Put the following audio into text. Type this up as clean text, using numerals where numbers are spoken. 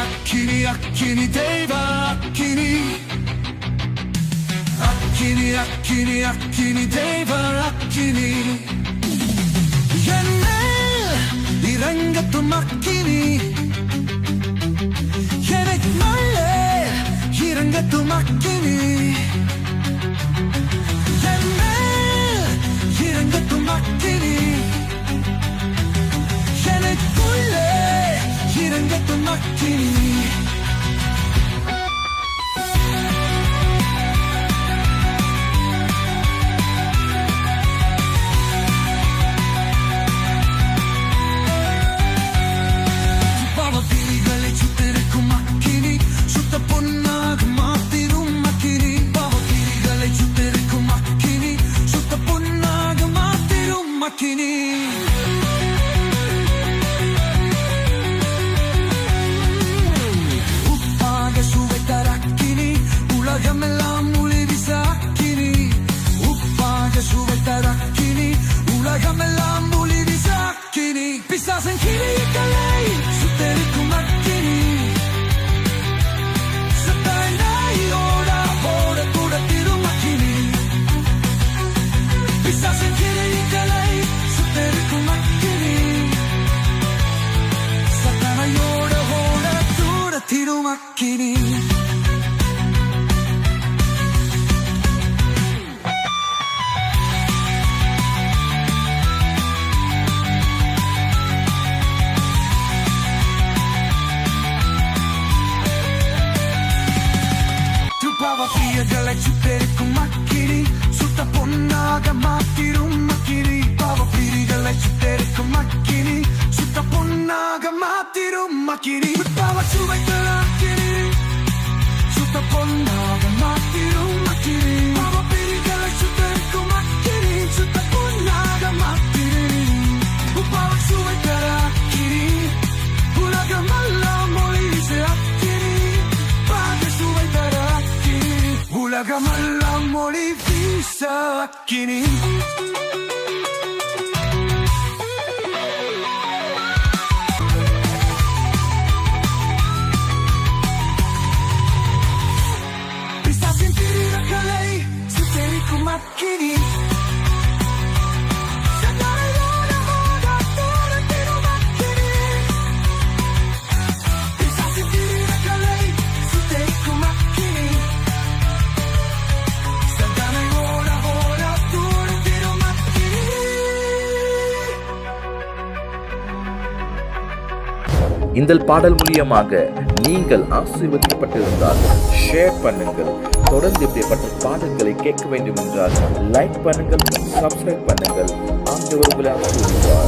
அக்கினி அக்கினி தெய்வ அக்கினி அக்கினி அக்கினி அக்கினி தெய்வ அக்கினி என்ன இறங்கட்டும் அக்கினி எனக்கு மேலே இறங்கட்டும் அக்கினி என்ன இறங்கட்டும் அக்கினி எனக்குள்ளே இறங்கட்டும் அக்கினி உப்பாக சுவை தரக்கினி உலகமெல்லாம் ஒளி வீசாக்கினி உப்பாக சுவை தரக்கினி உலகமெல்லாம் ஒளி வீசாக்கினி பிசாசன் கிளிகளை சுத்தரிக்கும் அக்கினி சத்தாயோட போட கூடத்திடும் அக்கினி பிசாசன் கிளிகளை சுத்தரிக்கும் அக்கினி சத்தாயோட போட கூடத்திடும் அக்கினி பாவப்பிரியர்களை சுட்டெரிக்கும் அக்கினி சுத்த பொன்னாக மாத்திரும் அக்கினி பாவப்பிரிகளை சுட்டெரிக்கும் அக்கினி சுத்த பொன்னாக மாத்திரும் அக்கினி பாவ சுவைத்தல் அக்கினி சுத்த பொன்னாக மாத்திரும் அக்கினி பாவப்பிரிகளை சுட்டெரிக்கும் அக்கினி சுத்த பொன்னாக மாத்திரும் பாவ சுவைத்தல் அக்கினி உலகமெல்லாம் ஒளி வீச அக்கினி பாவ சுவைத்தல் உலகமெல்லாம் ஒளி வீச அக்கினி பிசாசின் பிரிவுகளை சுட்டெரிக்கும் அக்கினி இந்த பாடல் மூலியமாக நீங்கள் ஆசீர்வதிக்கப்பட்டிருந்தால் ஷேர் பண்ணுங்கள். தொடர்ந்து இப்படிப்பட்ட பாடல்களை கேட்க வேண்டும் என்றால் லைக் பண்ணுங்கள், சப்ஸ்கிரைப் பண்ணுங்கள். ஆண்டவர் உங்களை ஆசீர்வதிப்பார்.